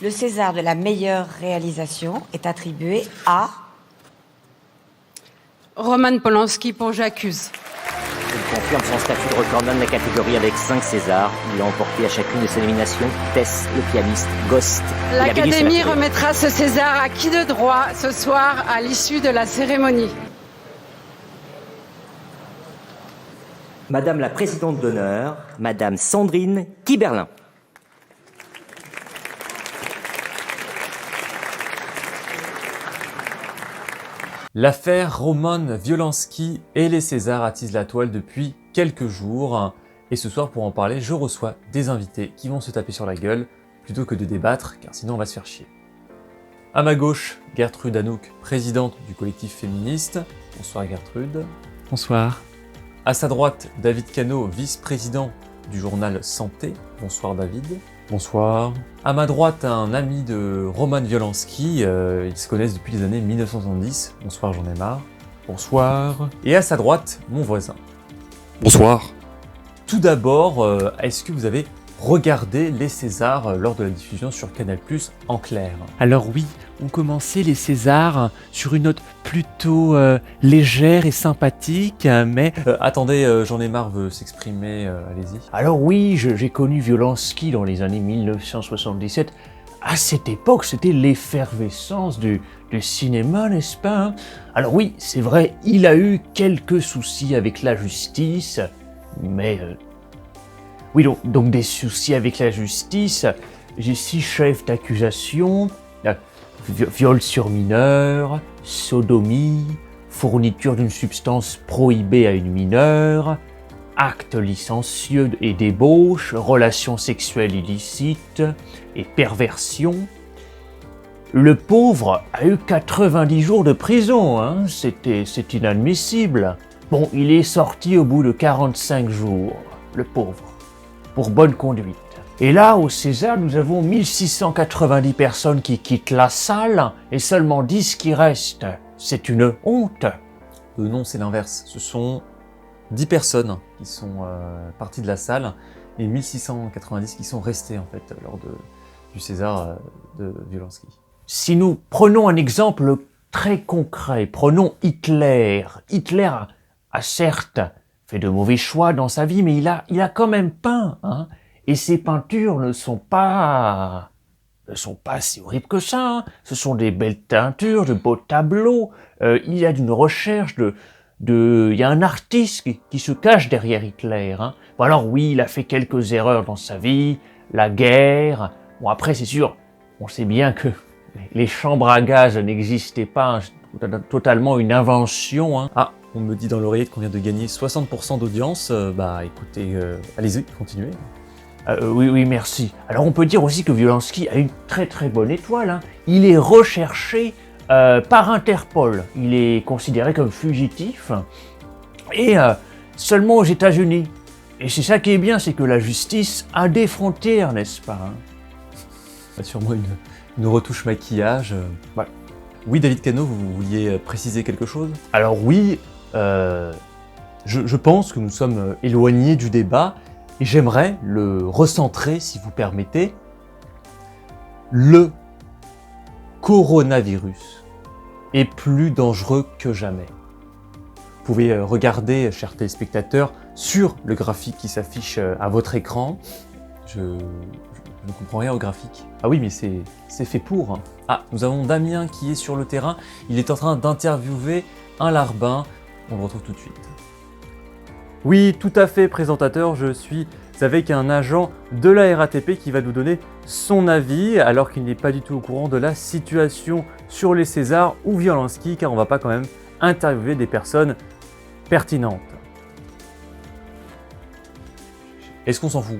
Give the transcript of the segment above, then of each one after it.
Le César de la meilleure réalisation est attribué à... Roman Polanski pour J'accuse. Il confirme son statut de recordman de la catégorie avec 5 Césars. Il a emporté à chacune de ses nominations Tess, le pianiste, Ghost. L'Académie remettra ce César à qui de droit ce soir à l'issue de la cérémonie. Madame la présidente d'honneur, Madame Sandrine Kiberlin. L'affaire Roman Violenski et les Césars attise la toile depuis quelques jours. Et ce soir, pour en parler, je reçois des invités qui vont se taper sur la gueule plutôt que de débattre, car sinon on va se faire chier. À ma gauche, Gertrude Anouk, présidente du collectif féministe. Bonsoir Gertrude. Bonsoir. À sa droite, David Cano, vice-président du journal Santé. Bonsoir David. Bonsoir. À ma droite, un ami de Roman Violenski, ils se connaissent depuis les années 1970. Bonsoir, j'en ai marre. Bonsoir. Et à sa droite, mon voisin. Bonsoir. Tout d'abord, est-ce que vous avez regardé les Césars lors de la diffusion sur Canal+ en clair? Alors oui, on commençait les Césars sur une note plutôt légère et sympathique, mais... Attendez, j'en ai marre veut s'exprimer, allez-y. Alors oui, j'ai connu Violenski dans les années 1977. À cette époque, c'était l'effervescence du cinéma, n'est-ce pas, hein? Alors oui, c'est vrai, il a eu quelques soucis avec la justice, mais... Oui, donc des soucis avec la justice. J'ai 6 chefs d'accusation, viol sur mineur, sodomie, fourniture d'une substance prohibée à une mineure, actes licencieux et débauche, relations sexuelles illicites et perversion. Le pauvre a eu 90 jours de prison, hein. C'est inadmissible. Bon, il est sorti au bout de 45 jours, le pauvre, pour bonne conduite. Et là, au César, nous avons 1690 personnes qui quittent la salle et seulement 10 qui restent. C'est une honte. Non, c'est l'inverse. Ce sont 10 personnes qui sont parties de la salle et 1690 qui sont restées en fait lors du César de Violenski. Si nous prenons un exemple très concret, prenons Hitler. Hitler a certes fait de mauvais choix dans sa vie, mais il a quand même peint, hein. Et ses peintures ne sont pas si horribles que ça, hein. Ce sont des belles teintures, de beaux tableaux. Il y a d'une recherche il y a un artiste qui se cache derrière Hitler, hein. Bon alors oui, il a fait quelques erreurs dans sa vie, la guerre. Bon après c'est sûr, on sait bien que les chambres à gaz n'existaient pas, hein, totalement une invention, hein. Ah, on me dit dans l'oreillette qu'on vient de gagner 60% d'audience. Bah écoutez, allez-y, continuez. Oui, merci. Alors on peut dire aussi que Violenski a une très très bonne étoile, hein. Il est recherché par Interpol. Il est considéré comme fugitif et seulement aux États-Unis. Et c'est ça qui est bien, c'est que la justice a des frontières, n'est-ce pas, hein? Sûrement une retouche maquillage. Voilà. Oui, David Cano, vous vouliez préciser quelque chose? Alors oui, je pense que nous sommes éloignés du débat et j'aimerais le recentrer, si vous permettez. Le coronavirus est plus dangereux que jamais. Vous pouvez regarder, chers téléspectateurs, sur le graphique qui s'affiche à votre écran. Je ne comprends rien au graphique. Ah oui, mais c'est fait pour. Ah, nous avons Damien qui est sur le terrain. Il est en train d'interviewer un larbin. On le retrouve tout de suite. Oui, tout à fait, présentateur. Je suis avec un agent de la RATP qui va nous donner son avis, alors qu'il n'est pas du tout au courant de la situation sur les Césars ou Violenski, car on ne va pas quand même interviewer des personnes pertinentes. Est-ce qu'on s'en fout?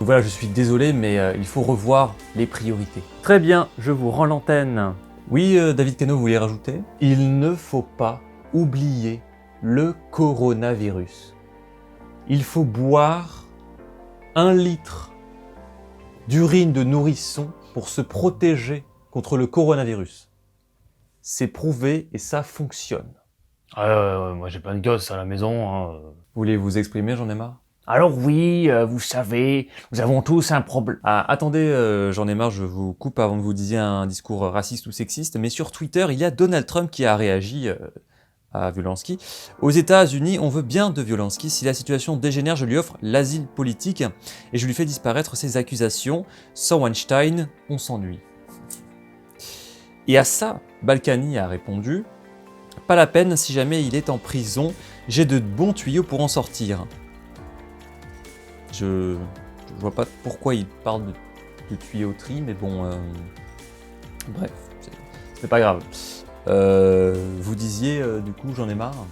Voilà, je suis désolé, mais il faut revoir les priorités. Très bien, je vous rends l'antenne. Oui, David Cano, vous voulez rajouter? Il ne faut pas oublier le coronavirus. Il faut boire 1 litre d'urine de nourrisson pour se protéger contre le coronavirus. C'est prouvé et ça fonctionne. moi j'ai pas de gosse à la maison, hein. Vous voulez vous exprimer, j'en ai marre? Alors oui, vous savez, nous avons tous un problème. Ah, attendez, j'en ai marre, je vous coupe avant que vous disiez un discours raciste ou sexiste, mais sur Twitter, il y a Donald Trump qui a réagi à Violanski. Aux États-Unis, on veut bien de Violanski. Si la situation dégénère, je lui offre l'asile politique et je lui fais disparaître ses accusations. Sans Weinstein, on s'ennuie. Et à ça, Balkany a répondu « Pas la peine, si jamais il est en prison, j'ai de bons tuyaux pour en sortir. » Je vois pas pourquoi il parle de tuyauterie, mais bon, bref, c'est pas grave. Vous disiez, du coup, j'en ai marre.